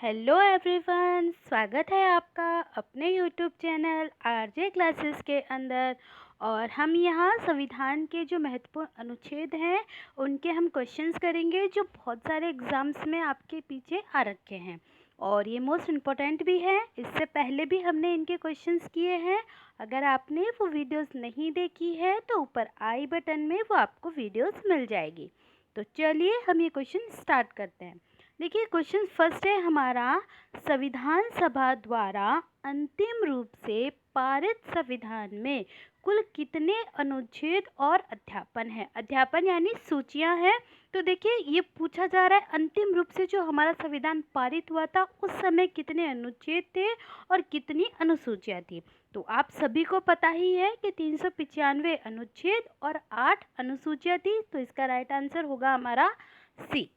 Hello everyone, स्वागत है आपका अपने यूट्यूब चैनल आरजे क्लासेस के अंदर। और हम यहाँ संविधान के जो महत्वपूर्ण अनुच्छेद हैं उनके हम क्वेश्चंस करेंगे जो बहुत सारे एग्ज़ाम्स में आपके पीछे आ रखे हैं और ये मोस्ट इम्पोर्टेंट भी है। इससे पहले भी हमने इनके क्वेश्चंस किए हैं। अगर आपने वो वीडियोस नहीं देखी है तो ऊपर आई बटन में वो आपको वीडियोस मिल जाएगी। तो चलिए हम ये क्वेश्चन स्टार्ट करते हैं। देखिए क्वेश्चन फर्स्ट है हमारा, संविधान सभा द्वारा अंतिम रूप से पारित संविधान में कुल कितने अनुच्छेद और अध्यापन है। अध्यापन यानी सूचियां हैं। तो देखिए ये पूछा जा रहा है अंतिम रूप से जो हमारा संविधान पारित हुआ था उस समय कितने अनुच्छेद थे और कितनी अनुसूचियां थी। तो आप सभी को पता ही है कि 395 अनुच्छेद और 8 अनुसूचियां थी। तो इसका राइट आंसर होगा हमारा सी।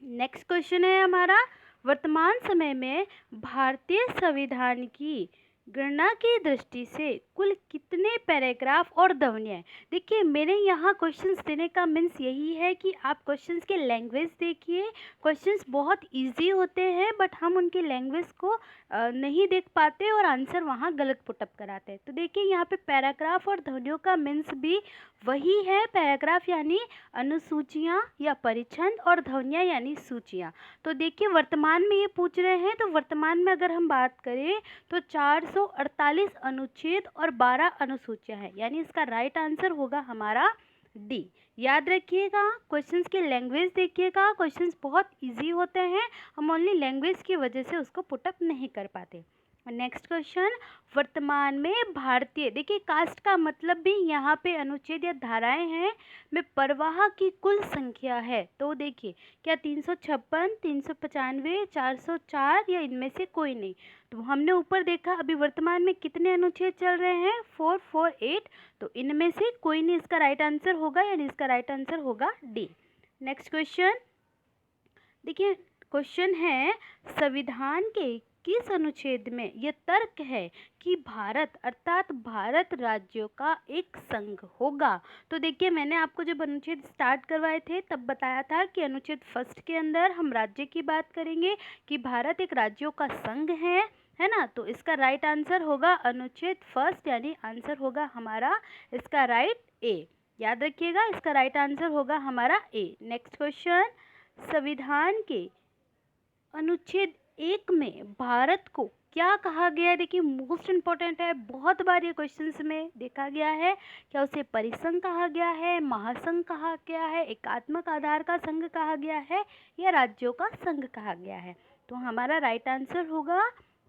नेक्स्ट क्वेश्चन है हमारा, वर्तमान समय में भारतीय संविधान की गणना की दृष्टि से कुल कितने पैराग्राफ और ध्वनियाँ हैं। देखिए मेरे यहाँ क्वेश्चंस देने का मीन्स यही है कि आप क्वेश्चंस के लैंग्वेज देखिए। क्वेश्चंस बहुत इजी होते हैं बट हम उनकी लैंग्वेज को नहीं देख पाते और आंसर वहाँ गलत पुटअप कराते हैं। तो देखिए यहाँ पे पैराग्राफ और ध्वनियों का मीन्स भी वही है। पैराग्राफ यानी अनुसूचियाँ या परिच्छेद और ध्वनियाँ यानी सूचियाँ। तो देखिए वर्तमान में ये पूछ रहे हैं, तो वर्तमान में अगर हम बात करें तो 448 अनुच्छेद और 12 अनुसूचियाँ हैं, यानी इसका राइट आंसर होगा हमारा डी। याद रखिएगा, क्वेश्चंस की लैंग्वेज देखिएगा। क्वेश्चंस बहुत इजी होते हैं, हम ओनली लैंग्वेज की वजह से उसको पुटअप नहीं कर पाते। नेक्स्ट क्वेश्चन, वर्तमान में भारतीय, देखिए कास्ट का मतलब भी यहाँ पे अनुच्छेद या धाराएं हैं में प्रवाह की कुल संख्या है। तो देखिए क्या 356, 395, 404 या इनमें से कोई नहीं। तो हमने ऊपर देखा अभी वर्तमान में कितने अनुच्छेद चल रहे हैं, 448। तो इनमें से कोई नहीं इसका राइट आंसर होगा, यानी इसका राइट आंसर होगा डी। नेक्स्ट क्वेश्चन देखिए, क्वेश्चन है संविधान के किस अनुच्छेद में यह तर्क है कि भारत अर्थात भारत राज्यों का एक संघ होगा। तो देखिए मैंने आपको जब अनुच्छेद स्टार्ट करवाए थे तब बताया था कि अनुच्छेद फर्स्ट के अंदर हम राज्य की बात करेंगे कि भारत एक राज्यों का संघ है ना। तो इसका राइट आंसर होगा अनुच्छेद फर्स्ट, यानी आंसर होगा हमारा इसका राइट ए। याद रखिएगा इसका राइट आंसर होगा हमारा ए। नेक्स्ट क्वेश्चन, संविधान के अनुच्छेद 1 में भारत को क्या कहा गया है। देखिए मोस्ट इम्पोर्टेंट है, बहुत बार ये क्वेश्चंस में देखा गया है। क्या उसे परिसंघ कहा गया है, महासंघ कहा गया है, एकात्मक आधार का संघ कहा गया है या राज्यों का संघ कहा गया है। तो हमारा राइट आंसर होगा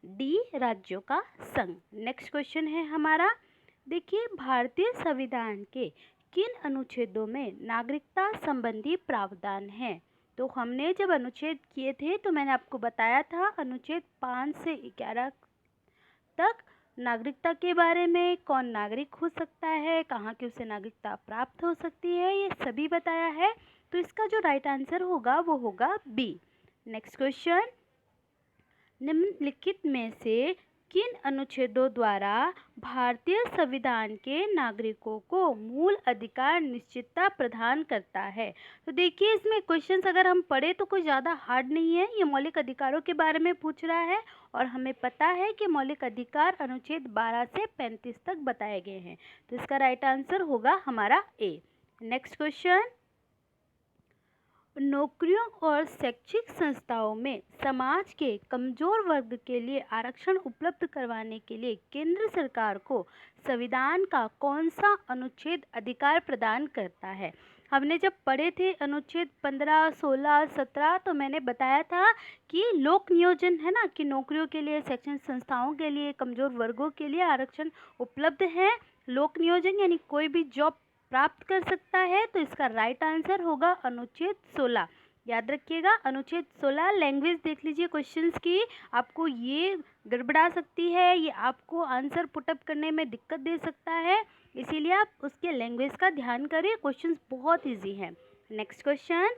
डी, राज्यों का संघ। नेक्स्ट क्वेश्चन है हमारा, देखिए भारतीय संविधान के किन अनुच्छेदों में नागरिकता संबंधी प्रावधान है। तो हमने जब अनुच्छेद किए थे तो मैंने आपको बताया था अनुच्छेद 5 से 11 तक नागरिकता के बारे में, कौन नागरिक हो सकता है, कहाँ की उसे नागरिकता प्राप्त हो सकती है, ये सभी बताया है। तो इसका जो राइट आंसर होगा वो होगा बी। नेक्स्ट क्वेश्चन, निम्नलिखित में से किन अनुच्छेदों द्वारा भारतीय संविधान के नागरिकों को मूल अधिकार निश्चितता प्रदान करता है। तो देखिए इसमें क्वेश्चंस अगर हम पढ़े तो कोई ज़्यादा हार्ड नहीं है। ये मौलिक अधिकारों के बारे में पूछ रहा है और हमें पता है कि मौलिक अधिकार अनुच्छेद 12 से 35 तक बताए गए हैं। तो इसका राइट आंसर होगा हमारा ए। नेक्स्ट क्वेश्चन, नौकरियों और शैक्षिक संस्थाओं में समाज के कमजोर वर्ग के लिए आरक्षण उपलब्ध करवाने के लिए केंद्र सरकार को संविधान का कौन सा अनुच्छेद अधिकार प्रदान करता है। हमने जब पढ़े थे अनुच्छेद 15, 16, 17 तो मैंने बताया था कि लोक नियोजन है ना, कि नौकरियों के लिए, शैक्षणिक संस्थाओं के लिए, कमजोर वर्गों के लिए आरक्षण उपलब्ध है। लोक नियोजन यानी कोई भी जॉब प्राप्त कर सकता है। तो इसका राइट आंसर होगा अनुच्छेद 16। याद रखिएगा अनुच्छेद 16। लैंग्वेज देख लीजिए क्वेश्चंस की, आपको ये गड़बड़ा सकती है, ये आपको आंसर पुटअप करने में दिक्कत दे सकता है, इसीलिए आप उसके लैंग्वेज का ध्यान करें। क्वेश्चंस बहुत इजी हैं। नेक्स्ट क्वेश्चन,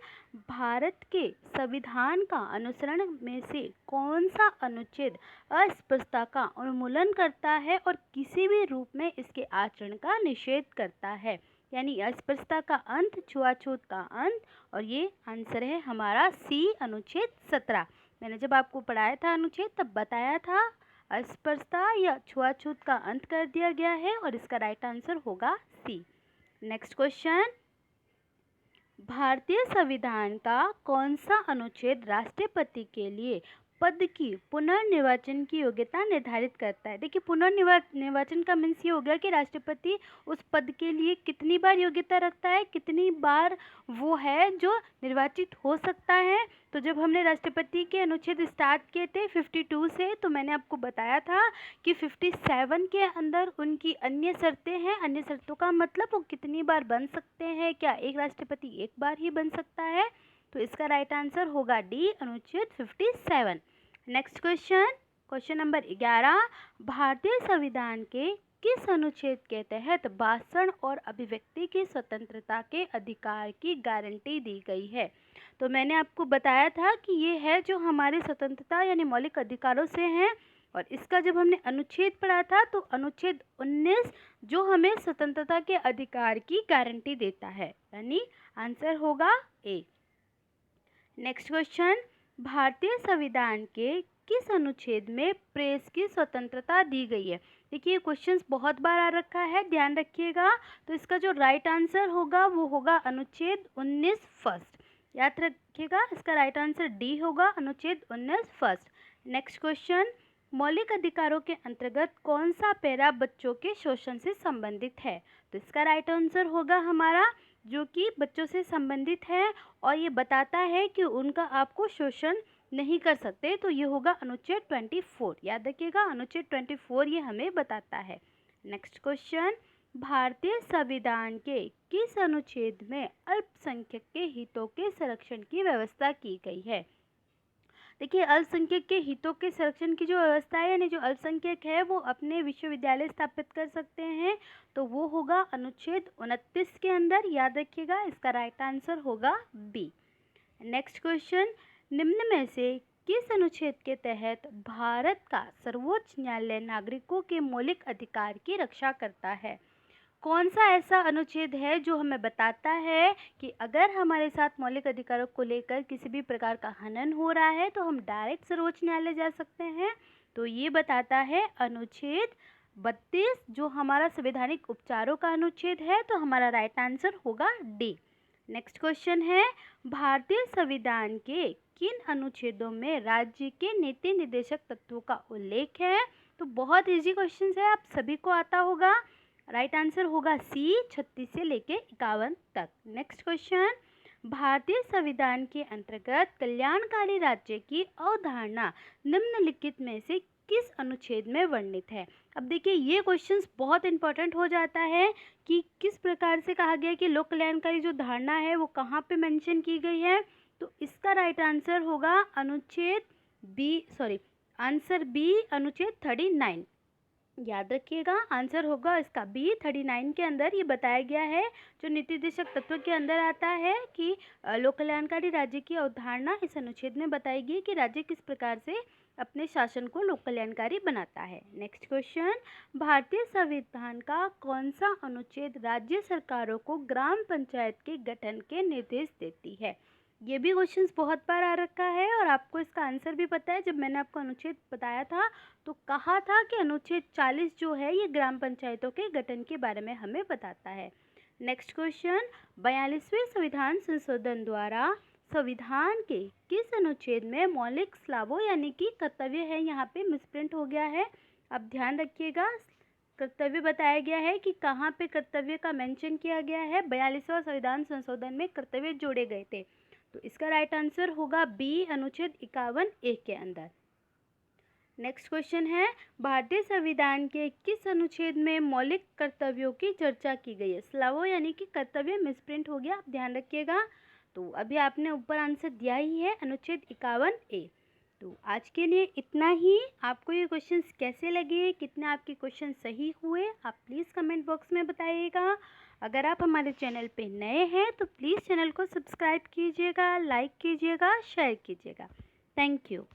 भारत के संविधान का अनुसरण में से कौन सा अनुच्छेद अस्पृश्यता का उन्मूलन करता है और किसी भी रूप में इसके आचरण का निषेध करता है। यानी अस्पृश्यता का अंत, छुआछूत का अंत, और ये आंसर है हमारा सी, अनुच्छेद 17। मैंने जब आपको पढ़ाया था अनुच्छेद तब बताया था अस्पृश्यता या छुआछूत का अंत कर दिया गया है और इसका राइट आंसर होगा सी। नेक्स्ट क्वेश्चन, भारतीय संविधान का कौन सा अनुच्छेद राष्ट्रपति के लिए पद की पुनर्निर्वाचन की योग्यता निर्धारित करता है? देखिए, पुनर्निर्वाचन का मीन्स ये हो गया कि राष्ट्रपति उस पद के लिए कितनी बार योग्यता रखता है, कितनी बार वो है जो निर्वाचित हो सकता है। तो जब हमने राष्ट्रपति के अनुच्छेद स्टार्ट किए थे 52 से, तो मैंने आपको बताया था कि 57 के अंदर उनकी अन्य शर्तें हैं। अन्य शर्तों का मतलब वो कितनी बार बन सकते हैं, क्या एक राष्ट्रपति एक बार ही बन सकता है? तो इसका राइट आंसर होगा डी, अनुच्छेद 57। नेक्स्ट क्वेश्चन, क्वेश्चन नंबर 11, भारतीय संविधान के किस अनुच्छेद के तहत भाषण और अभिव्यक्ति की स्वतंत्रता के अधिकार की गारंटी दी गई है? तो मैंने आपको बताया था कि ये है जो हमारी स्वतंत्रता यानी मौलिक अधिकारों से हैं, और इसका जब हमने अनुच्छेद पढ़ा था तो अनुच्छेद 19 जो हमें स्वतंत्रता के अधिकार की गारंटी देता है, यानी आंसर होगा ए। नेक्स्ट क्वेश्चन, भारतीय संविधान के किस अनुच्छेद में प्रेस की स्वतंत्रता दी गई है? देखिए, क्वेश्चंस बहुत बार आ रखा है, ध्यान रखिएगा। तो इसका जो राइट आंसर होगा वो होगा अनुच्छेद 19 फर्स्ट, याद रखिएगा। इसका राइट आंसर डी होगा, अनुच्छेद 19 फर्स्ट। नेक्स्ट क्वेश्चन, मौलिक अधिकारों के अंतर्गत कौन सा पैरा बच्चों के शोषण से संबंधित है? तो इसका राइट आंसर होगा हमारा जो कि बच्चों से संबंधित है और ये बताता है कि उनका आपको शोषण नहीं कर सकते। तो ये होगा अनुच्छेद 24, याद रखिएगा, अनुच्छेद 24 ये हमें बताता है। नेक्स्ट क्वेश्चन, भारतीय संविधान के किस अनुच्छेद में अल्पसंख्यक के हितों के संरक्षण की व्यवस्था की गई है? देखिए, अल्पसंख्यक के हितों के संरक्षण की जो व्यवस्था है, यानी जो अल्पसंख्यक है वो अपने विश्वविद्यालय स्थापित कर सकते हैं, तो वो होगा अनुच्छेद 29 के अंदर, याद रखिएगा। इसका राइट आंसर होगा बी। नेक्स्ट क्वेश्चन, निम्न में से किस अनुच्छेद के तहत भारत का सर्वोच्च न्यायालय नागरिकों के मौलिक अधिकार की रक्षा करता है? कौन सा ऐसा अनुच्छेद है जो हमें बताता है कि अगर हमारे साथ मौलिक अधिकारों को लेकर किसी भी प्रकार का हनन हो रहा है तो हम डायरेक्ट सर्वोच्च न्यायालय जा सकते हैं? तो ये बताता है अनुच्छेद 32 जो हमारा संवैधानिक उपचारों का अनुच्छेद है। तो हमारा राइट आंसर होगा डी। नेक्स्ट क्वेश्चन है, भारतीय संविधान के किन अनुच्छेदों में राज्य के नीति निर्देशक तत्वों का उल्लेख है? तो बहुत इजी क्वेश्चन है, आप सभी को आता होगा। राइट आंसर होगा सी, 36 से लेके 51 तक। नेक्स्ट क्वेश्चन, भारतीय संविधान के अंतर्गत कल्याणकारी राज्य की अवधारणा निम्नलिखित में से किस अनुच्छेद में वर्णित है? अब देखिए, ये क्वेश्चंस बहुत इंपॉर्टेंट हो जाता है कि किस प्रकार से कहा गया कि लोक कल्याणकारी जो धारणा है वो कहाँ पे मेंशन की गई है। तो इसका राइट आंसर होगा अनुच्छेद बी, आंसर बी, अनुच्छेद 39, याद रखिएगा। आंसर होगा इसका बी, 39 के अंदर ये बताया गया है जो नीति निर्देशक तत्व के अंदर आता है कि लोक कल्याणकारी राज्य की अवधारणा इस अनुच्छेद में बताएगी कि राज्य किस प्रकार से अपने शासन को लोक कल्याणकारी बनाता है। नेक्स्ट क्वेश्चन, भारतीय संविधान का कौन सा अनुच्छेद राज्य सरकारों को ग्राम पंचायत के गठन के निर्देश देती है? ये भी क्वेश्चंस बहुत बार आ रखा है और आपको इसका आंसर भी पता है। जब मैंने आपको अनुच्छेद बताया था तो कहा था कि अनुच्छेद 40 जो है ये ग्राम पंचायतों के गठन के बारे में हमें बताता है। नेक्स्ट क्वेश्चन, 42वें संविधान संशोधन द्वारा संविधान के किस अनुच्छेद में मौलिक लाभों यानी कि कर्तव्य है, यहाँ पे मिसप्रिंट हो गया है, अब ध्यान रखिएगा। कर्तव्य बताया गया है कि कहाँ पे कर्तव्य का मेंशन किया गया है। 42वां संविधान संशोधन में कर्तव्य जोड़े गए थे। तो इसका राइट आंसर होगा बी, अनुच्छेद 51 ए के अंदर। नेक्स्ट क्वेश्चन है, भारतीय संविधान के किस अनुच्छेद में मौलिक कर्तव्यों की चर्चा की गई है? स्लावो यानी कि कर्तव्य मिसप्रिंट हो गया, आप ध्यान रखिएगा। तो अभी आपने ऊपर आंसर दिया ही है, अनुच्छेद 51 ए। तो आज के लिए इतना ही। आपको ये क्वेश्चंस कैसे लगे, कितने आपके क्वेश्चन सही हुए, आप प्लीज़ कमेंट बॉक्स में बताइएगा। अगर आप हमारे चैनल पे नए हैं तो प्लीज़ चैनल को सब्सक्राइब कीजिएगा, लाइक कीजिएगा, शेयर कीजिएगा। Thank you.